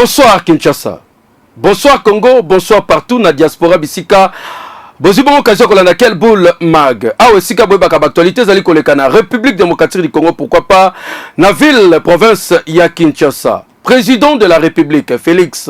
Bonsoir Kinshasa, bonsoir Congo, bonsoir partout na diaspora bisika. Bonjour occasion qu'on a laquelle boule mag. Ah aussi ka boyba ka actualité zali koleka na République démocratique du Congo, pourquoi pas na ville province ya Kinshasa. Président de la République Félix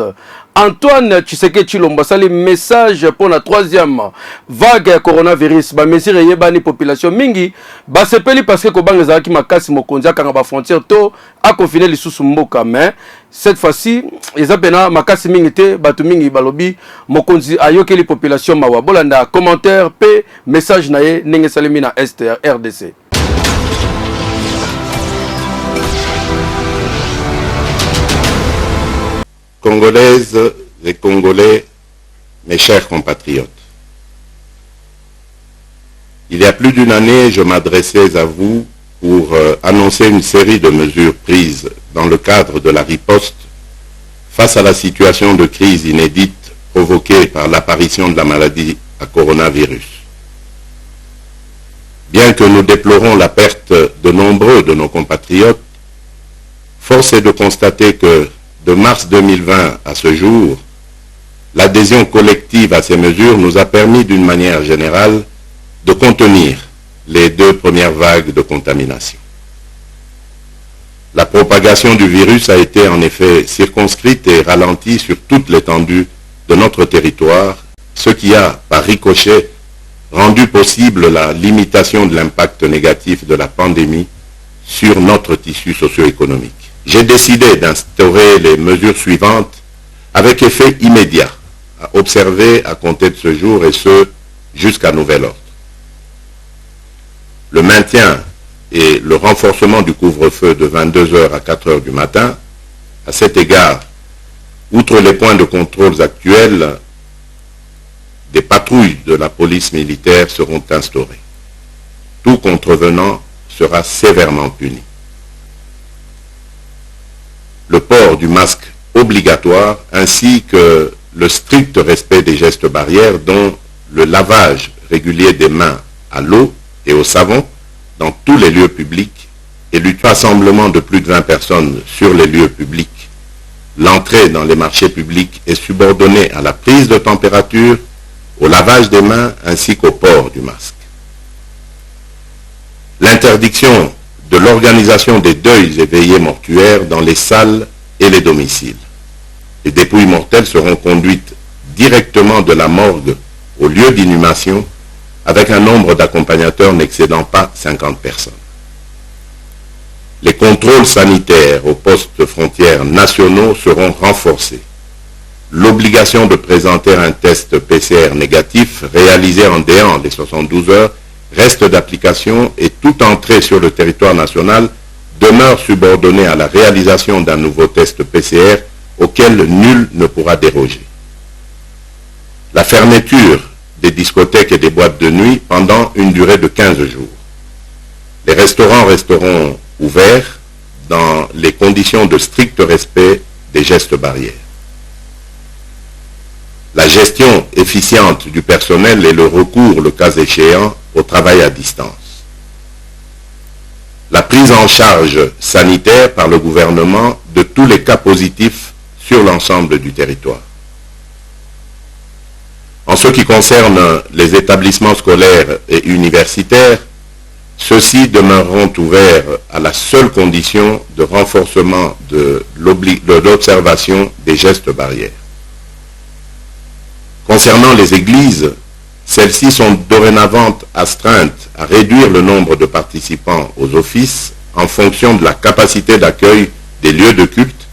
Antoine Tshisekedi Tshilombo sali message pour la troisième vague coronavirus. Ba mesure yebani population mingi ba sepeli parce que kobanga zaki makasi mokonzi akanga ba frontière to a confiner lisusu mboka, mais cette fois-ci ezapena makasi mingi te batu mingi balobi mokonzi ayokeli population mawa. Bolanda commentaire pe message naye ndenge salimi na RDC. Congolaises et Congolais, mes chers compatriotes, il y a plus d'une année, je m'adressais à vous pour annoncer une série de mesures prises dans le cadre de la riposte face à la situation de crise inédite provoquée par l'apparition de la maladie à coronavirus. Bien que nous déplorons la perte de nombreux de nos compatriotes, force est de constater que de mars 2020 à ce jour, l'adhésion collective à ces mesures nous a permis d'une manière générale de contenir les deux premières vagues de contamination. La propagation du virus a été en effet circonscrite et ralentie sur toute l'étendue de notre territoire, ce qui a, par ricochet, rendu possible la limitation de l'impact négatif de la pandémie sur notre tissu socio-économique. J'ai décidé d'instaurer les mesures suivantes avec effet immédiat à observer à compter de ce jour et ce jusqu'à nouvel ordre. Le maintien et le renforcement du couvre-feu de 22h à 4h du matin. À cet égard, outre les points de contrôle actuels, des patrouilles de la police militaire seront instaurées. Tout contrevenant sera sévèrement puni. Le port du masque obligatoire ainsi que le strict respect des gestes barrières dont le lavage régulier des mains à l'eau et au savon dans tous les lieux publics et le rassemblement de plus de 20 personnes sur les lieux publics. L'entrée dans les marchés publics est subordonnée à la prise de température, au lavage des mains ainsi qu'au port du masque. L'interdiction de l'organisation des deuils et veillées mortuaires dans les salles et les domiciles. Les dépouilles mortelles seront conduites directement de la morgue au lieu d'inhumation avec un nombre d'accompagnateurs n'excédant pas 50 personnes. Les contrôles sanitaires aux postes frontières nationaux seront renforcés. L'obligation de présenter un test PCR négatif réalisé en déant les 72 heures reste d'application et toute entrée sur le territoire national demeure subordonnée à la réalisation d'un nouveau test PCR auquel nul ne pourra déroger. La fermeture des discothèques et des boîtes de nuit pendant une durée de 15 jours. Les restaurants resteront ouverts dans les conditions de strict respect des gestes barrières. La gestion efficiente du personnel et le recours, le cas échéant, au travail à distance. La prise en charge sanitaire par le gouvernement de tous les cas positifs sur l'ensemble du territoire. En ce qui concerne les établissements scolaires et universitaires, ceux-ci demeureront ouverts à la seule condition de renforcement de l'observation des gestes barrières. Concernant les églises, celles-ci sont dorénavant astreintes à réduire le nombre de participants aux offices en fonction de la capacité d'accueil des lieux de culte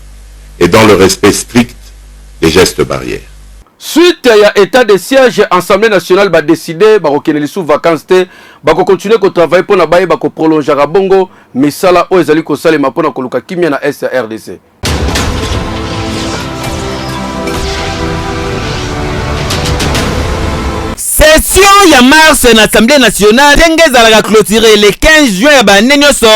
et dans le respect strict des gestes barrières. Suite à l'état de siège, l'Assemblée nationale va décider de sous vacances, de continuer à travailler pour de prolonger à Bongo, mais ça là, où ils allaient salima pour na kimia na RDC. Session ya mars na Assemblée nationale tengeza la clôturer le 15 juin ya banenyoso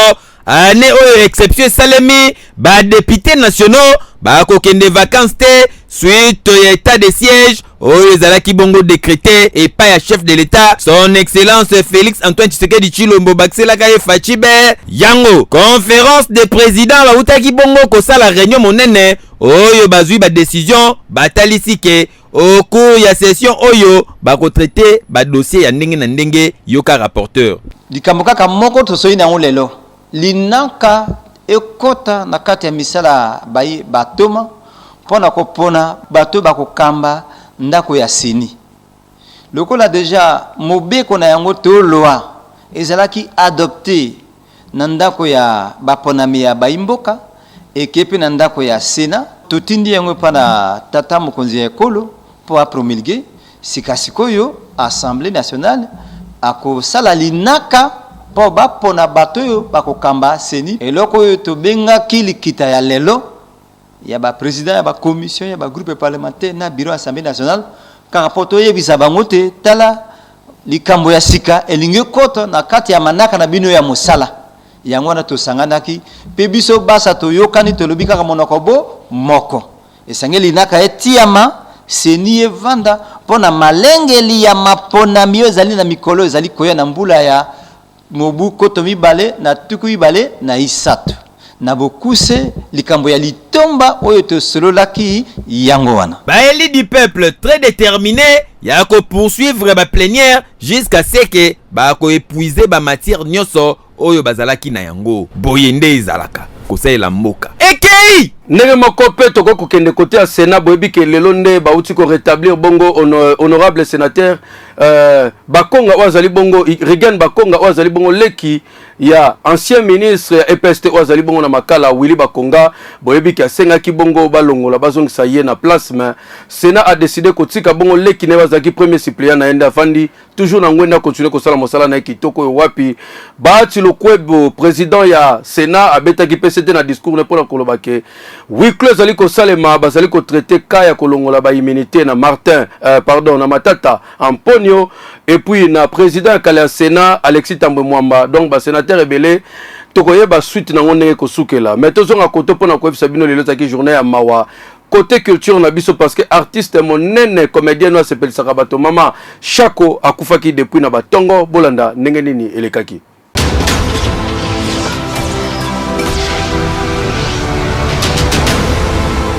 année oyo exception salemi ba députés nationaux ba kokende vacances te suite ya état de siège oyo ezalaki bongo décrété et pas ya chef de l'état son excellence Félix Antoine Tshisekedi Tshilombo bakselaka ye Fachibe yango conférence des présidents ba utaki bongo ko sala réunion monene oyo bazui ba décision batalisi ke au cours ya session oyo bako traiter ba dossier ya ndenge na ndenge yoka rapporteur likambo kaka moko tosoi na lelo linaka ekota na kati ya misala bai batoma pona kopona bato bakokamba ndako ya seni lokola deja mobeko na yango to loi ezalaki adopté na ndako ya baponami ya baimboka ekepe na ndako ya Sena totindi yango pa na tata mokonzi ya ekolo po a promulguer sikasikoyo Assemblée nationale akosala linaka po bapona bato yo bakokamba seni eloko oyo tobengaki likita ya lelo ya ba président ya ba commission ya ba groupe parlementaire na bureau Assemblée nationale kaka po toyebisa bango te tala likambo ya sika elingi koto na kati ya manaka na bino ya mosala yango na tosanganaki pe biso basa toyokani tolobi kaka monoko bo moko esangeli naka etiama seni evanda pona malengeli ya maponami ezali na mikolo ezali koya na mbula ya mobu koto mibale na tuku mibale na isatu na bokuse likambo ya litomba oyo tosololaki yango wana baeli du peuple très déterminé ya ko poursuivre ba plénière jusqu'à ce que ba ko épuiser ba matière nyonso oyo bazalaki na yango boyende ezalaka kosalela mboka ekei ndenge moko pe toko kokende kote ya Sénat boyebi ke lelo nde bauti ko rétablir bongo honorable sénateur Bakonga wazali bongo Regan Bakonga wazali bongo leki ya ancien ministre ya EPST wazali bongo na makala Willy Bakonga boyebi ke asengaki bongo balongola bazongisa ye na place mais Sénat a décidé kotika bongo leki ne wazaki premier suppléant na enda fandi toujours na ngwenda continuer kosala mosala na kitoko wapi baati lokwebo président ya Sénat abetaki PCT na discours ne pona koloba ke oui close ali ko salema bazali ko traiter ka ya kolongola ba immunité na Martin pardon na Matata Amponio et puis na président kala Sénat Alexis Tambwe Mwamba donc ba sénateur ebele tokoyeba suite na ngone ko sukela mais tozonga koto pona ko Sabino lelo taki journée ya mawa côté culture na biso parce que artiste monene comédien no s'appelle Sakabato Mama Chako akufaki depuis na batongo bolanda ndenge nini elekaki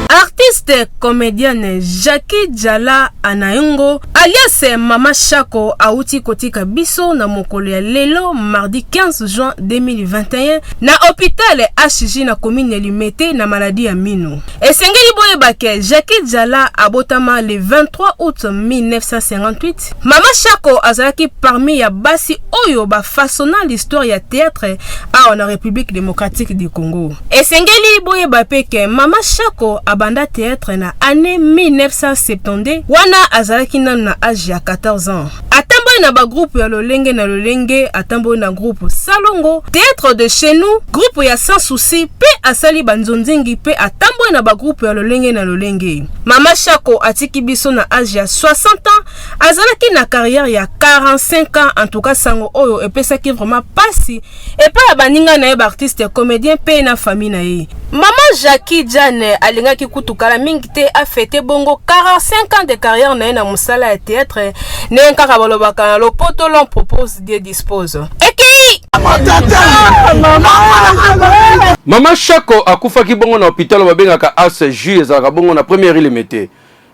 Artiste comédienne Jackie Jala Anayengo alias Mama Chako auti kotika biso na mokolo ya lelo mardi 15 juin 2021 na hôpital HJ na commune Limete na maladie ya mino. Esengeli boyeba ke Jackie Jala abotama le 23 août 1958. Mama Chako azalaki parmi ya basi oyo ba façonna l'histoire ya théâtre à la République démocratique du Congo. Esengeli boyeba pe ke Mama Chako abanda théâtre na année 1972 wana azalaki na âge ya 14 ans. Atambo na ba groupe ya lolenge na lolenge, atambo na groupe Salongo, théâtre de chez nous, groupe ya Sans Souci, pe asali banzonzingi pe atambo na ba groupe ya lolenge na lolenge. Mama Chako atiki biso na âge ya 60 ans, azalaki na carrière ya 45 ans en tout cas sango oyo epesaki vraiment pasi et pa baninga na ba artiste comédien pe na famille na ye. Mama Jackie Jane alingaki kutukala mingi te a fêté bongo 45 ans de carrière na musala ya théâtre ne kaka balobaka na lopoto l'on propose Dieu dispose. Eki Mama Chako akufaki bongo na hôpital babengaka ACJ ezalaka bongo na première Limete.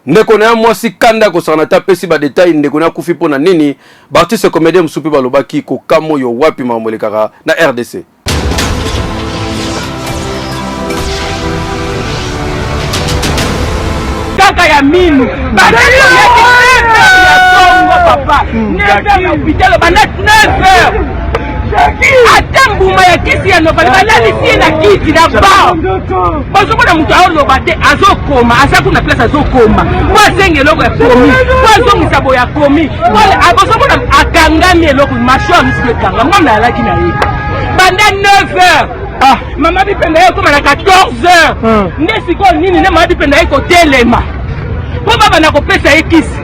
Ndeko na mwasi kanda ko sana ta pesi ba détail ndeko na kufi pona nini ba artiste comédien musupi balobaki ko kamo yo wapi mamolekaka na RDC. Kaka ya minu badali ya songo papa neve na hôpital bana 9h atambuma ya kisi ya nobali balali sie na kiti na ba bazomona mutu aoloba te azokoma asaku na place azokoma po asenge eloko ya komi po azongisa boya komi abozomona akangami eloko masho amisike kanga mwana alaki na ye banda 9h mama bipenda ye koma na 14h nde sikoyo nini ne mama bipenda ye kotelema po baba na kopesa ye kisi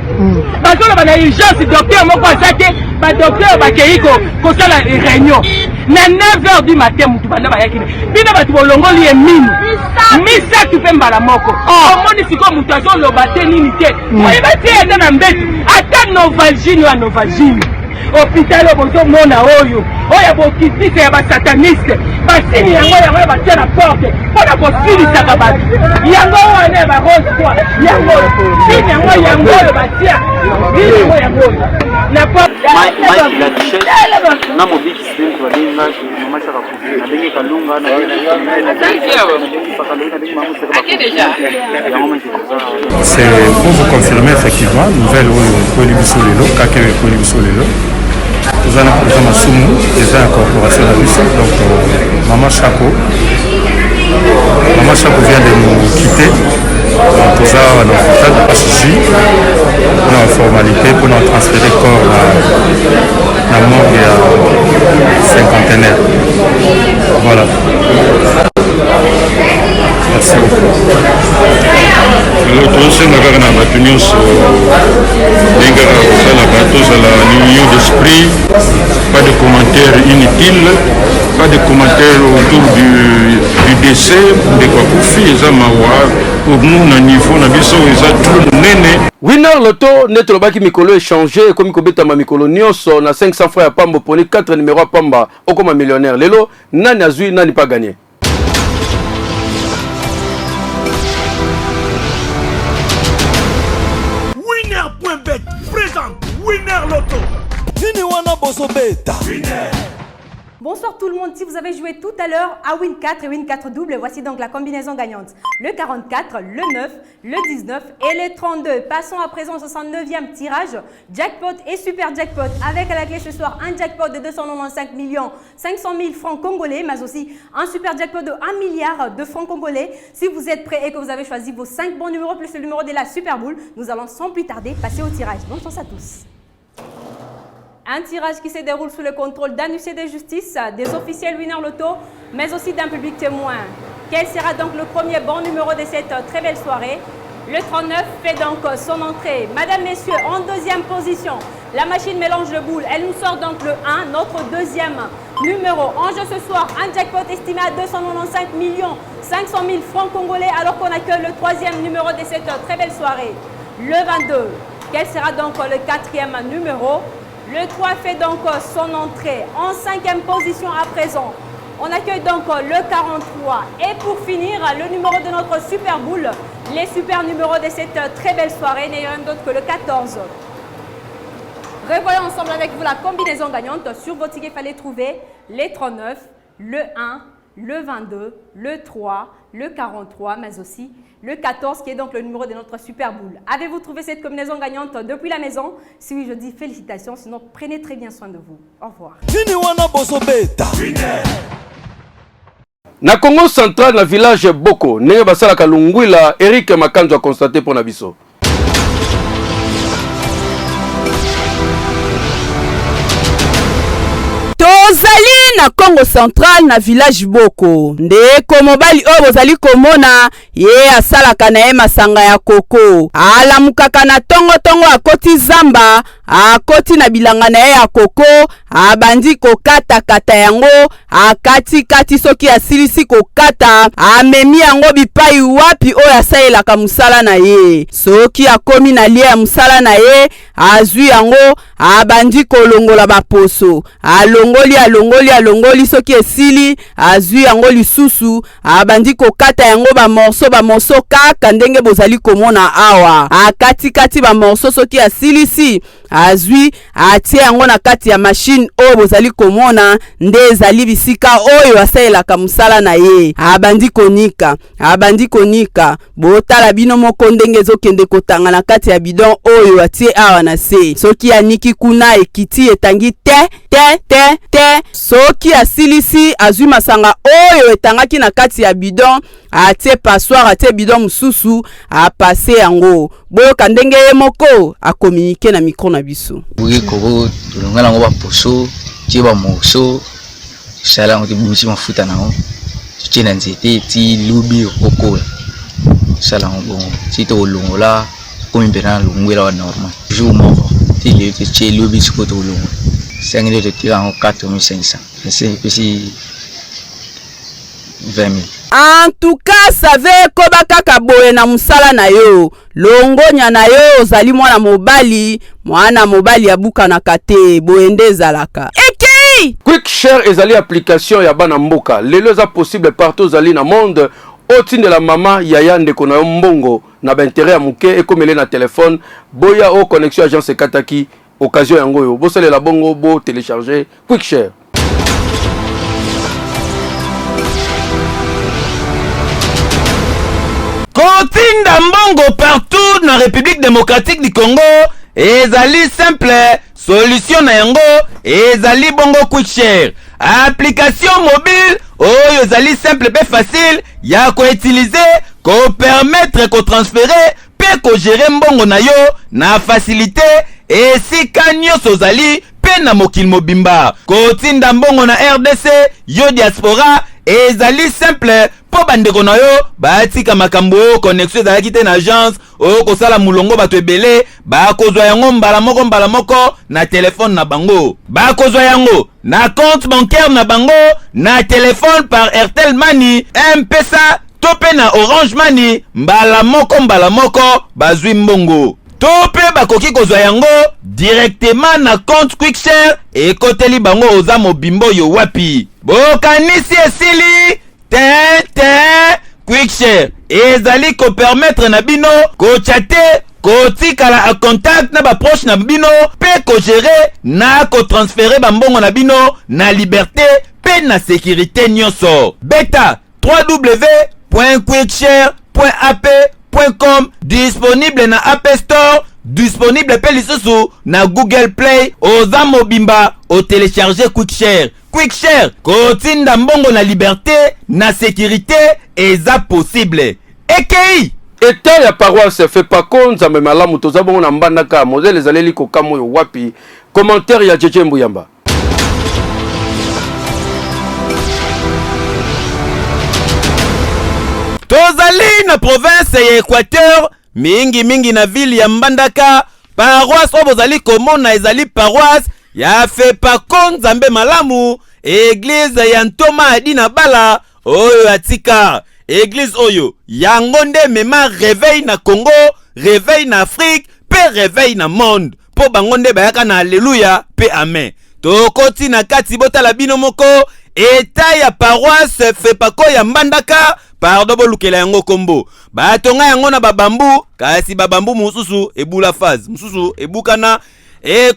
bazolo bana urgence docteur moko azate ba docteur bakei kosala réunion na 9h du matin mutu banda bayaki bino batu bolongoli ye mini misa tu pe mbala moko omoni siko mutu azoloba te nini te oyeba te ata na mbetu ata novalgine wa novalgine hôpital bozomona oyo bokitisa ya basataniste basini yango ya batia na porte mpona kosilisaka bato yango wana ya barosoi yango sini yango oyo batia yango oyo na c'est pour vous confirmer effectivement nouvelle oyo nous allons programme Soumu déjà en corporation à Lucie, donc Maman Chaco vient de nous quitter pour ça on a l'hôpital de Pachichi pour une formalité pour nous transférer le corps à la morgue à cinquantenaire. Voilà. Merci beaucoup. L'union d'esprit, pas de commentaires inutiles, pas de commentaires autour du décès, de quoi pour faire pour nous, na niveau na biso tout nene. Winner Loto net lobaki mikolo échangé comme kobeta ma mikolo nyonso na 500 francs ya pamba pour 4 numéros à pamba okoma millionnaire lelo nani azui nani pas gagné. Winner.bet présente Winner Loto. Bonsoir tout le monde, si vous avez joué tout à l'heure à Win 4 et Win 4 double, voici donc la combinaison gagnante. Le 44, le 9, le 19 et le 32. Passons à présent au 69e tirage. Jackpot et super jackpot avec à la clé ce soir un jackpot de 295 500 000 francs congolais, mais aussi un super jackpot de 1 milliard de francs congolais. Si vous êtes prêts et que vous avez choisi vos 5 bons numéros plus le numéro de la Super Bowl, nous allons sans plus tarder passer au tirage. Bonne chance à tous. Un tirage qui se déroule sous le contrôle d'un huissier de justice, des officiels Winner Loto, mais aussi d'un public témoin. Quel sera donc le premier bon numéro de cette très belle soirée? Le 39 fait donc son entrée. Madame, messieurs, en deuxième position, la machine mélange le boule. Elle nous sort donc le 1, notre deuxième numéro. En jeu ce soir, un jackpot estimé à 295 500 000 francs congolais, alors qu'on accueille le troisième numéro de cette très belle soirée. Le 22. Quel sera donc le quatrième numéro? Le 3 fait donc son entrée. En cinquième position à présent, on accueille donc le 43. Et pour finir, le numéro de notre Super Bowl, les super numéros de cette très belle soirée, n'est rien d'autre que le 14. Revoyons ensemble avec vous la combinaison gagnante. Sur vos tickets, il fallait trouver les 39, le 1, le 22, le 3, le 43, mais aussi le 14 qui est donc le numéro de notre Super Bowl. Avez-vous trouvé cette combinaison gagnante depuis la maison? Si oui, je dis félicitations, sinon prenez très bien soin de vous. Au revoir. Na Congo central na village Boko, ndenge basalaka lungwila, Eric Makanzo a constaté pour Nabiso. Tozali na Congo central na village Boko. Ndeko mobali oyo bozali komona ye asalaka na ye masanga ya koko. Alamukaka na tongo akoti zamba, akoti na bilanga na ye ya koko, abandi kokata kata yango, akati soki asilisi kokata, amemi yango bipai wapi oyo asalelaka musala na ye. Soki akomi na lie ya musala na ye, azwi yango, abandi kolongola baposo. Alongoli soki esili, azwi yango lisusu, abandi kokata yango ba morceau kaka ndenge bozali komona awa. Akati ba morceau soki asilisi, azwi atie yango na kati ya machine oyo bozali komona nde ezali bisika oyo asalelaka musala na ye. Abandi konika botala bino moko ndenge ezokende kotanga na kati ya bidon oyo atie awa na se. Soki aniki kuna ekiti etangi te soki asilisi azwi masanga oyo etangaki na kati ya bidon, atie passoire, atie bidon mususu, apase yango. Boyoka ndenge ye moko akomunike na micro na biso. Buki koko tulongala ngo ba poso, tie ba morceau, sala ngo tibusi mafuta nango. Tiena nzete ti lubi koko. Sala ngo ti to longola komi bena longwela wa normal. Jour moko ti le ti lubi siko to longo. Sengile de tira en 4500. C'est puis 20 000. En tout cas, save koba kaka boye na musala na yo. Longonya na yo ozali mwana mobali ya buka na kate boende zalaka. Eki! Quick Share ezali application ya bana mboka. Lelo za possible partout zali na monde. Otine de la mama yaya ndeko na yo mbongo na ba intérêt ya muke ekomele na téléphone. Boya o connexion agence Kataki. Occasion yango yo. Bo sale la bongo bo télécharger Quick Share. Kotinda mbongo partout na République démocratique du Congo ezali simple, solution na yango ezali bongo Quick Share. Application mobile oyo ezali simple pe facile ya ko utiliser, ko permettre ko transférer pe ko gérer mbongo na yo na facilité esika nyonso ozali pe na mokili mobimba. Kotinda mbongo na RDC yo diaspora ezali simple po bandeko na yo batika makambo connexion ezalaki te na agence oyo kosala mulongo bato ebele bakozwa yango mbala moko na telefone na bango, bakozwa yango na compte bancaire na bango na telefone par Airtel Money, M-Pesa to pe na Orange Money mbala moko bazwi mbongo. To pe bakoki kozwa yango directement na compte Quick Share ekoteli bango oza mobimbo yo wapi. Bokanisi esili Quick Share ezali ko permettre na bino ko chatter, ko tikala a contact na ba proche na bino pe ko gérer na ko transférer bambongo na bino na liberté pe na sécurité nyonso. Beta www.quickshare.app.com disponible na App Store, disponible pe lisusu na Google Play. Oza mobimba o télécharger Quick Share. Quick Share kotinda mbongo na liberté na sécurité eza possible. Ekei Eta ya paroisse fait pas compte za malamu toza bongo na mbandaka modèle ezaleli ko kamo yo wapi. Commentaire ya Jeje Mbuyamba. Tozali na province ya Équateur mingi na ville ya Mbandaka paroisse oyo bozali komona ezali paroisse ya fait pas compte Nzambe malamu église ya Ntoma Adina Bala oyo atika église oyo yango nde mema réveil na Congo, réveil na Afrique pe réveil na monde po bango nde bayaka na alléluia pe amen. Tokoti na kati botala bino moko eta ya paroisse fait pas ko ya Mbandaka pardon bolukela yango kombo batonga yango na babambu kasi babambu mususu ebula phase mususu ebukana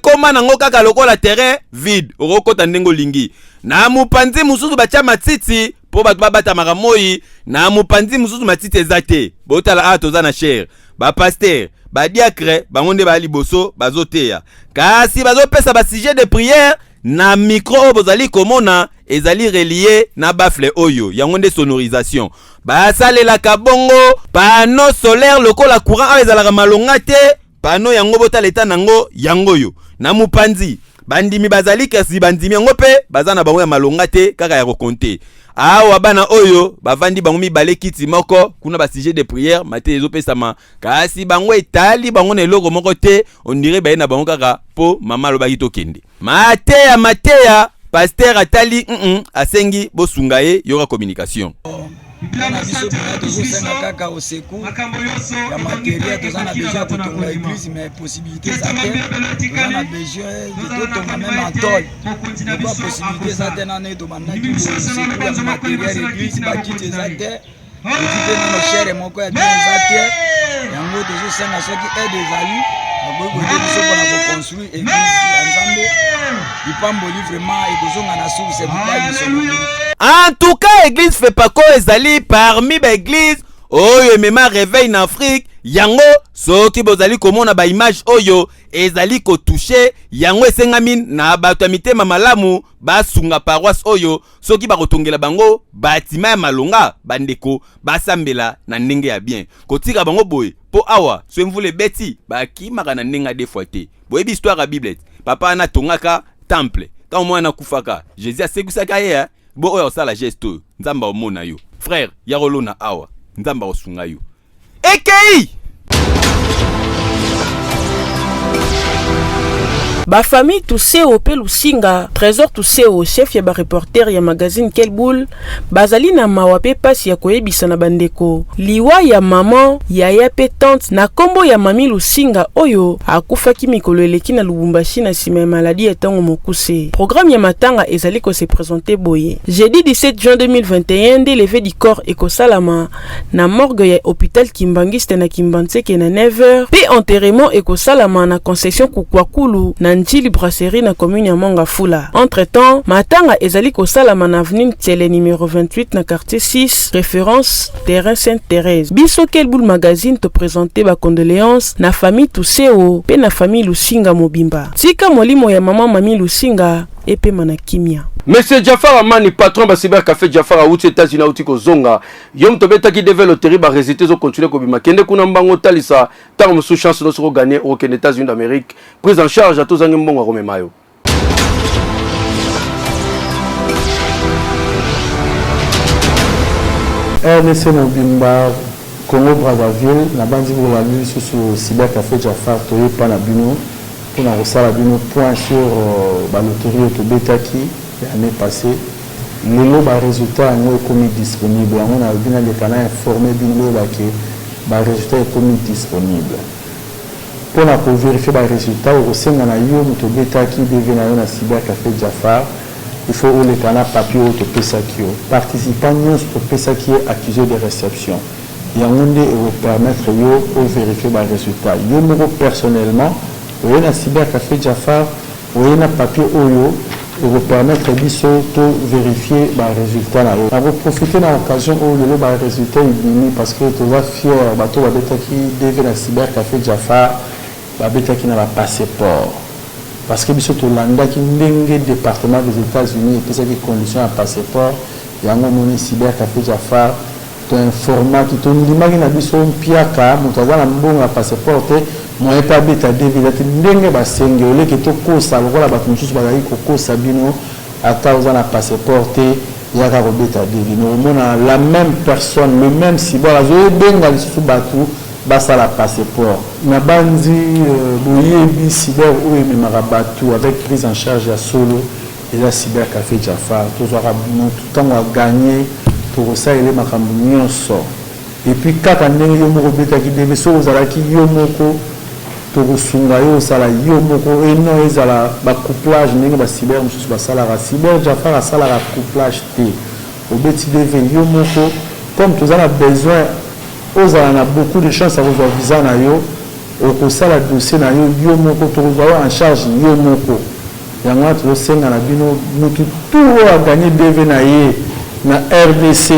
koma nango kaka lokola terrain vide okokota ndengo lingi na mupanzi mususu bacha matiti po bato babata makamoi na mupanzi mususu matiti ezate botala toza na cher ba pasteur ba diacre bango nde ba liboso bazoteya kasi bazopesa ba sujet de prière na micro bozali komona ezali relié na bafle oyo yango nde sonorisation basalelaka bongo panneau solaire lokola courant ayo ezalaka malonga te panneau yango botaleta nango yango yo na mupanzi bandimi bazali kasi bandimi yango pe baza na bango ya malonga te kaka ya kokonte awa bana oyo bavandi bango mibale kiti moko kuna ba sujet de prière mate ezopesama kasi bango etali bango na eloko moko te on dirait baye na bango kaka po mama lobaki tokende mateya pasteur atali asengi bosunga ye yoka communication na biso tozosenga kaka oseku ya matériel toza na besoin ya kotonga église mais possibilité eza te toza na besoin totonga même antole loba possibilité eza te nano etobandaki oseku ya matériel église bakiti eza te oti mpe nano chere moko ya bien eza te yango tozosenga soki aide ezali bakoki kote biso mpona koconstruire église ya nzambe lipamboli vraiment ekozonga na source ebukai misolo. En tout cas, église fait pas quoi ezali parmi ba église oyo emema réveil na Afrique yango soki bozali komona ba image oyo ezali ko toucher yango esengami na bato ya mitema malamu basunga paroisse oyo soki bakotongela bango batima ya malonga bandeko basambela na ndenge ya bien kotika bango boye po awa so mvule beti bakimaka na ndenge des fois te boyebi histoire ya Bible papa na tongaka temple quand mwana kufaka Jésus asekusaka ye bo oyo sala gesto nzamba omona yo frère yarolo na awa nzamba osunga yo ekei ba famille Tuseo pe Lusinga Trésor Tuseo chef ya ba reporter ya magazine Quelle Boule bazali na mawa pe pasi ya koyebisa na bandeko liwa ya maman yaya pe tante na kombo ya mami Lusinga oyo akufaki mikolo eleki na Lubumbashi na sima ya maladi ya tango mokuse. Programme ya matanga ezali ko se présenter boye jeudi 17 juin 2021 nde levé du corps ekosalama na morgue ya hôpital Kimbangiste na Kimbanseke na 9h pe enterrement ekosalama na concession Kukwakulu na Njili brasserie na commune ya Mongafula. Entre temps matanga ezali kosalama na avenue Tiele numéro 28 na quartier 6 référence terrain Sainte-Thérèse. Biso Quelle Boule magazine te présenter ba condoléances na famille Tuseo pe na famille Lusinga Mobimba. Tika molimo ya mama mami Lusinga epe mana kimia. Monsieur Jafar Amani, patron ba cyber café Jafar aux États-Unis auti ko zonga. Yom tobeta ki devait loterie ba résulter zo continuer ko bima. Kende kuna mbango talisa tant sous chance no soko gagner au États-Unis d'Amérique. Prise en charge à tous en mbongo ko memayo. RDC Mobimba Congo Brazzaville na bandi ko la nuit sur cyber café Jafar toye pa na bino pour na resala bino point sur ba loterie to betaki l'année passée. Les résultats sont commis disponibles. On a bien les canaux informés que les résultats sont commis disponibles. Pour vérifier les résultats, on a eu un cyber café Jafar. Il faut les canaux papier au Pesakio. Participants au Pesakio accusé de réception. Il y a un monde qui permettre de vérifier les résultats. Yo personnellement, on a un cyber café Jafar, on a un papier Oyo. Pour vous permettre de vérifier les résultats. On va profiter de l'occasion où le résultat est venu parce que tu vas fier bateau qui devait la cyber café Jafar qui n'a pas passeport parce que biso to landa qui ndenge département des États-Unis et puis ça qui condition à passeport il y a un cyber café Jafar tu informa qui ton l'image na biso piaka mutaza na mbonga passeport moi pas beta devila ndenge ba sengele ke to kosa lokola ba mususu bazali ko kosa bino ata uzana passeport ya ka beta devila mona la même personne le même cyber azo benga lisusu batu basa la passeport na bandi boyebi cyber ou me marabatu avec prise en charge à solo et la cyber café Jafar to zara bino tout temps à gagner pour ça il est makambo nyonso et puis kaka ndenge yo moko beta ki deve so uzala ki yo moko tokosunga yo sala yo moko eno ezala ba couplage ndenge ba cyber mususu basala ra cyber Jafar asala ra couplage te obeti deve yo moko comme tous a besoin ozala na beaucoup de chance à revoir visa na yo okosala dossier na yo yo moko tokozwa en charge yo moko yango to senga na bino mutu tout a gagner deve na ye na RDC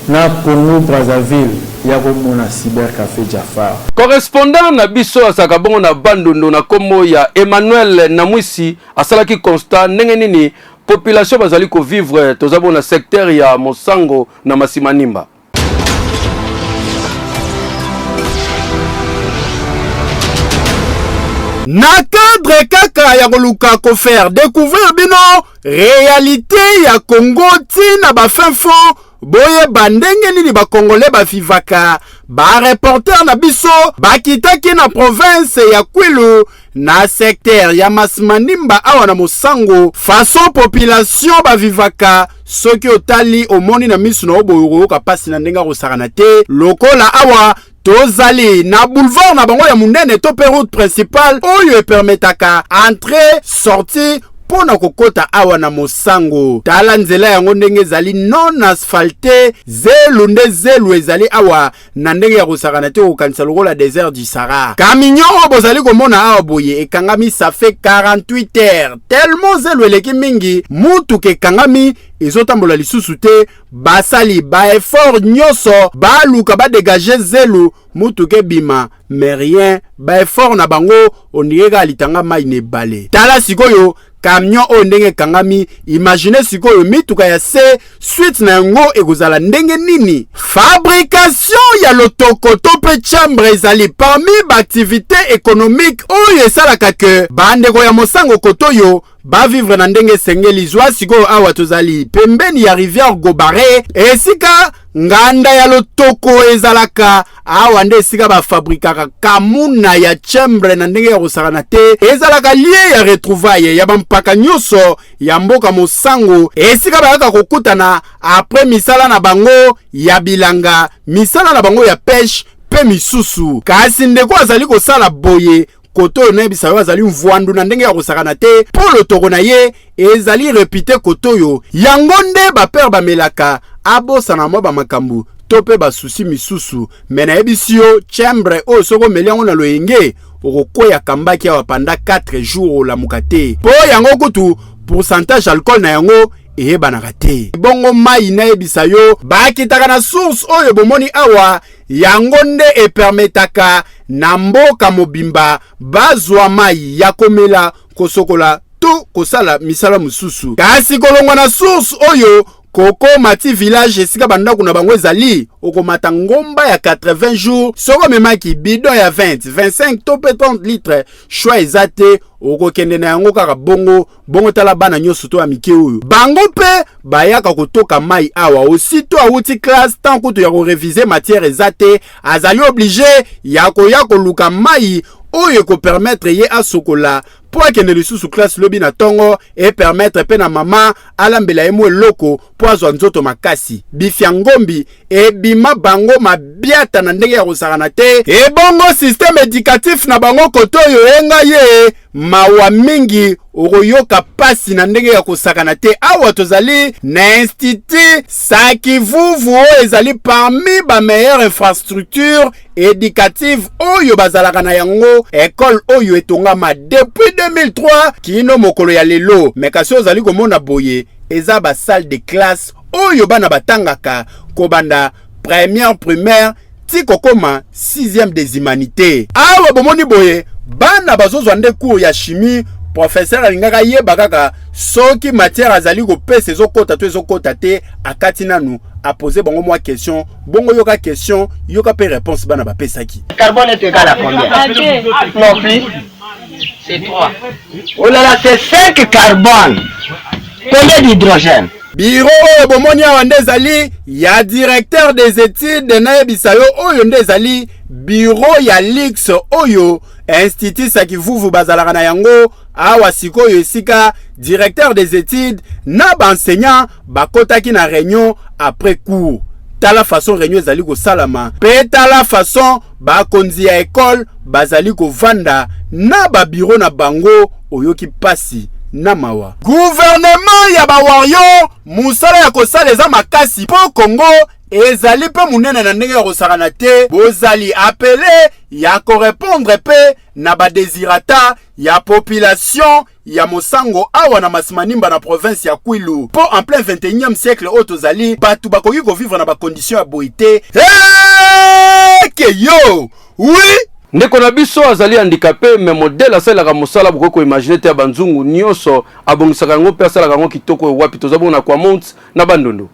na Congo Brazzaville ya komona cyber café Jafar. Correspondant na biso asaka bongo na Bandundu na komo ya Emmanuel Namwisi asalaki constat ndenge nini population bazali ko vivre tozabo na secteur ya Mosango na Masimanimba. Na cadre kaka ya koluka ko faire découvrir bino réalité ya Congo tina ba fin fond boye bandenge nini ba congolais ba vivaka ba reporter na biso bakitaki na province ya Kwilu na secteur ya Masimanimba awa na Mosango façon population ba vivaka soki otali omoni na misu na oboyo ka pasi na ndenga ko sakana te lokola awa tozali na boulevard na bango ya munene to pe route principale oyo permetaka entrer sortir pona kokota awa na Mosango tala nzela yango ndenge zali non asphalté zelu nde zelu ezali awa na ndenge ya kosakana te kokanisa lokola désert du Sahara camion bozali komona awa boye ekangami ça fait 48 heures tellement zelu eleki mingi mutu ke kangami ezotambola lisusu te basali ba effort nyoso baluka ba dégager zelu mutu ke bima mais rien ba effort na bango onirega litanga mai ne balé tala sikoyo camion o ndenge kangami imagine sikoyo mituka ya se suite na yango ekozala ndenge nini fabrication ya lotokoto pe chambre ezali parmi ba activité économique oyo esalaka ke bandeko ya Mosango kotoyo ba vivre na ndenge sengeli zwa sikoyo awa tozali pembeni ya rivière Gobare esika nganda ya lotoko ezalaka awa nde esika bafabrikaka kamuna ya chambre na ndenge ya kosakana te ezalaka lie ya retrouvaille ya bampaka nyonso ya mboka mosango esika bayaka kokutana apres misala na bango ya bilanga misala na bango ya pêche pe misusu kasi ndeko azali kosala boye koto oyo nayebisa yo azali mvwandu na ndenge ya kosakana te mpo lotoko na ye ezali repite koto oyo yango nde bapere bamelaka abosana mwa bamakambo to mpe basusi misusu me nayebisi yo chambre oyo soki omeli yango na loyenge okokwea kambaki awa panda 4 jours olamuka te mpo yango kutu pourcentage alcool na yango eyebanaka te bongo mai nayebisa yo bakitaka na source oyo bomoni awa yango nde epermetaka na mboka mobimba bazwa mai ya komela kosokola to kosala misala mosusu kasi kolongwa na source oyo koko mati village esika bandako na bango ezali okomata ngomba ya 80 jours soko memaki bidon ya 20 25 to pe 30 litres choix eza te okokende na yango kaka bongo tala bana nyonso to ya mike oyo bango pe bayaka kotoka mai awa osito awuti classe tant kutu ya korevize matière eza te azali obligé ya koya koluka mai oyo ko permettre ye asokola po akende lisusu classe lobi na tongo e permettre pe na mama alambela ye mo eloko po azwa nzoto makasi bifia ngombi e bima bango mabiata na ndenge ya kosakana te e bongo système éducatif na bango koto oyo enga ye mawa mingi okoyoka pasi na ndenge ya kosakana te awa tozali na institut Sakivuvu oyo ezali parmi ba meilleure infrastructure éducative oyo bazalaka na yango école oyo etongama depuis 2003 kino mokolo ya lelo mekasi ozali komona boye eza ba salle de classe oyo bana batangaka kobanda première primaire tiko koma 6e des humanités awa bomoni boye bana bazozwa nde cours ya chimie professeur alingaka yeba kaka soki matière azali kopesa ezokota to ezokota te akati nanu a posé bongo moi question bongo yoka question yoka pe réponse bana bapesaki carbone est égal à combien non plus c'est 3 oh là là c'est 5 carbone combien d'hydrogène biro oyo bomoni awa nde ezali ya directeur des études nayebisa yo oyo nde ezali bureau ya lix oyo institut Sakivuvu bazalaka na yango awa sikoyo esika directeur des études na baenseignant bakotaki na réunion après cours tala façon réunion ezali kosalama pe tala façon bakonzi ya école bazali kovanda na babiro na bango oyoki pasi na mawa gouvernement ya bawario musala ya kosala eza makasi po Congo ezali pe munene na ndenge ya kosakana te bozali appelé ya korépondre pe na badésirata ya population ya mosango awa na masimanimba na province ya Kwilu po en plein 21e siècle oyo tozali batu bakoki kovivre na bakondition ya boye te ke yo oui ndeko na biso azali handicapé mais modèle asalaka mosala boko ko imaginer te banzungu nyonso abongisaka ngo pe asalaka ngo kitoko wapi tozabona kwa mont na bandondo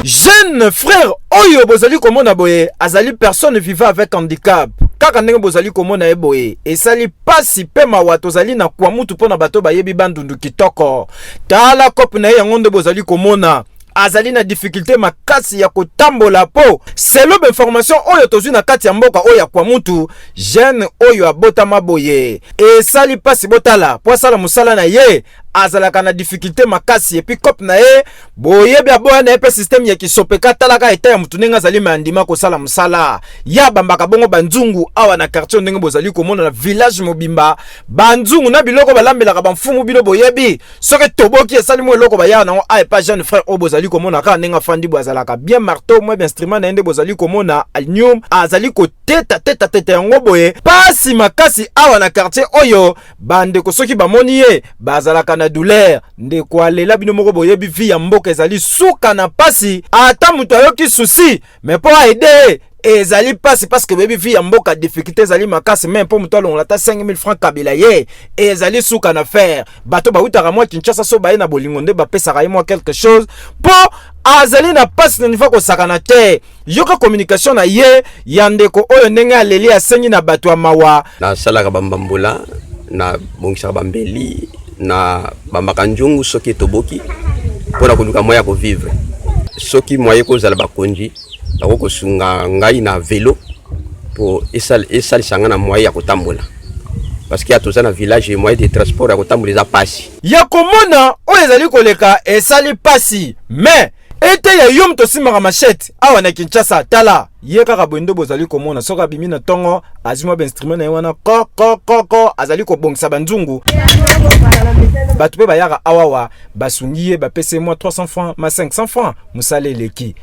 jeune frère oyo bozali komona boye azali personne vivant avec handicap kaka ndenge bozali komona ye boye esali pasi pe mawa tozali na kwa mutu pona bato bayebi bandundu kitoko tala kope na ye yango nde bozali komona azali na difficulté makasi ya kotambola po selo information oyo tozwi na kati ya mboka oyo ya kwa mutu jeune oyo abotama boye esali pasi botala po asala musala na ye azalaka na difficulté makasi epi kope na ye boyebi aboya na ye pe système ya kisopeka talaka eta ya mutu ndenge azali mandima kosala musala ya bambaka bongo banzungu awa na quartier ndenge bozali komona na village mobimba banzungu na biloko balambelaka bamfumu bino boyebi soki toboki esali mo eloko baya nango a epa jeune frère oyo bozali komona kaka ndenge afandi bo azalaka bien marteau mwa instrument na ye nde bozali komona alnium azali koteta yango boye pasi makasi awa na quartier oyo bandeko soki bamoni ye bazalaka na douleur ndeko alela bino moko boyebi vi ya mboka ezali suka na pasi ata mutu ayoki souci mais po aide ezali pasi parce que baby vi ya mboka difficulté ezali makasi même po mutu alongola ta 5000 francs kabila ye ezali suka na faire bato bautaka mwa Kinshasa so baye na bolingo nde bapesaka ye mwa quelque chose po azali na pasi na niveau kosakana te yoka communication na ye ya ndeko oyo ndenge aleli asengi na bato ya mawa na salaka bambambula na bongisaka bambeli na bambaka njungu soki toboki pona koluka moya ko vivre soki moye ko zala bakonji bako kosunga ngai na vélo pour esalisanga na moye ya kotambola parce que atoza na village moyen de transport ya kotambola eza pasi ya komona oyo ezali koleka esali pasi mais ete ya yo moto simaka machete awa na Kinshasa tala ye kaka bondo bozali komona soka bimi na tongo azima ba instrument na wana ko azali kobongisa banzungu batu pe bayaka awawa basungiye bapese moi 300 francs ma 500 francs musale leki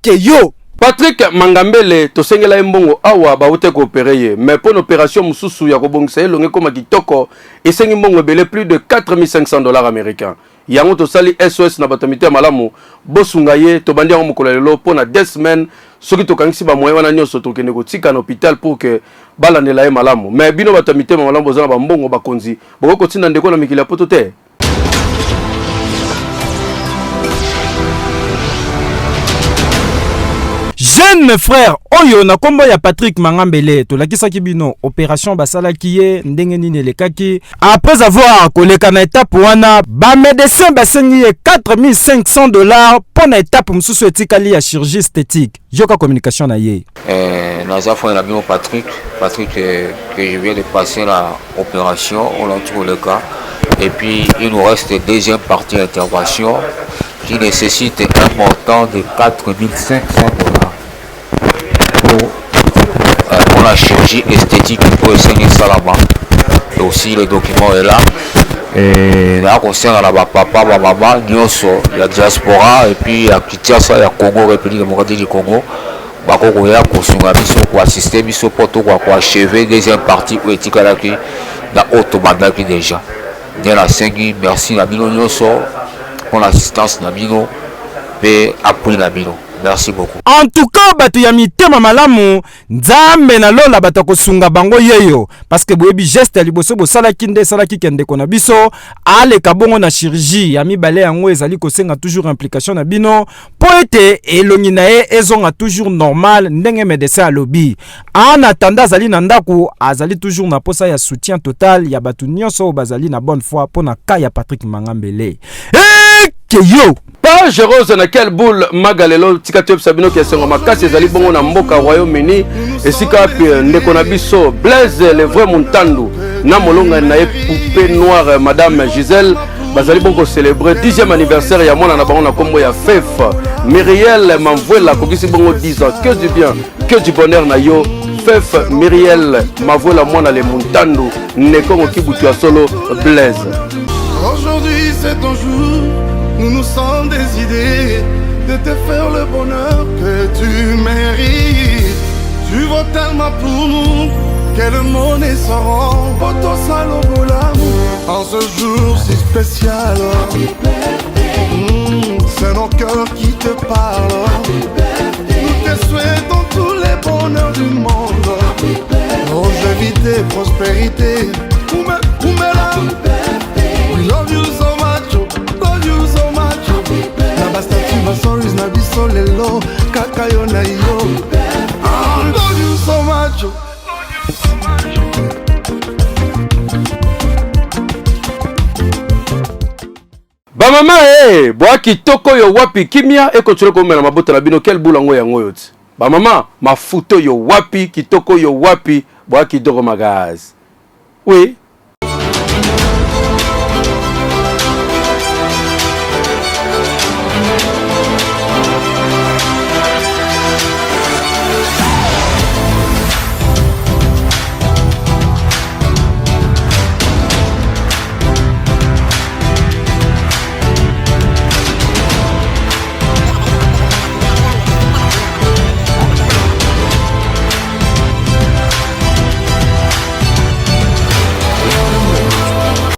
ke yo Patrick Mangambele tosengela mbongo awa baute coopérer ye mais pour l'opération mususu ya kobongisa elonge koma kitoko esengi mbongo belé plus de $4500 américains yango tosali SOS na batamite malamu bosunga ye tobandi yango mokolo lelo pona 2 semaines soki tokangisi ba moyen wana nyonso tokende kotika na hôpital pour que balandela ye malamu mais bino batamite malamu bozana ba mbongo bakonzi boko kotinda ndeko na mikili ya poto te. Jeune frère oyo na kombo ya Patrick Mangambele tolakisaki bino opération basalaki ye ndenge nini elekaki après avoir koleka na étape wana ba médecin basengi ye $4500 pour na étape mususu etikali ya chirurgie esthétique yoka communication na ye naza fona na bino Patrick que je viens de passer la opération on l'entoure le cas et puis il nous reste deuxième partie d'intervention qui nécessite un montant de $4500 pour la chirurgie esthétique pour essayer ça là-bas. Et aussi le document est là. Et là, concernant la papa, la maman, la diaspora, et puis à Kinshasa, il y a Congo, République démocratique du Congo. Bako ya kosunga biso ko assister biso poto ko achever deuxième partie où est ikalaki na automandaki déjà. Bien la sengi, merci na bino nyoso pour l'assistance na bino et appui na bino. Merci beaucoup. En tout cas, batu ya mitema malamu nzambe na lola bata kosunga bango yeyo parce que boyebi geste ya liboso bo sala kinde sala kikende kona biso ale kabongo na chirurgie ya mibale yango ezali kosenga toujours implication na bino po ete elongi na ye ezonga toujours normal ndenge médecin alobi en attendant azali na ndaku azali toujours na posa ya soutien total ya batu nyonso bazali na bonne foi pona ka ya Patrick Mangambele yo page rose na quelle boule magalelo tikatop sabino ki sengo makasi ezali bongo na mboka Royaume-Uni esika ndeko na biso Blaise le vrai Muntandu na molonga na ye poupée noire madame Gisèle bazali bongo célébrer 10e anniversaire ya mwana na bango na kombo ya Fef Myriel Mavwela kokisi bongo 10 ans que du bien que du bonheur na yo Fef Myriel Mavwela mwana le Muntandu nekongo kibutu ya solo Blaise. Aujourd'hui c'est ton jour. Nous nous sommes décidés de te faire le bonheur que tu mérites. Tu vaux tellement pour nous que le monde est sans Poto Salobola. En ce jour si spécial, c'est nos cœurs qui te parlent. Nous te souhaitons tous les bonheurs du monde. Longévité, prospérité. We love you so much. Sorry, na biso lelo kaka yo na yo. I love you so much. Ba mama boa kitoko yo wapi kimia eko tsholo ko mela mabota na bino quel bulango yango yo ti. Ba mama mafuto yo wapi kitoko yo wapi boa kitoko magaz. Oui.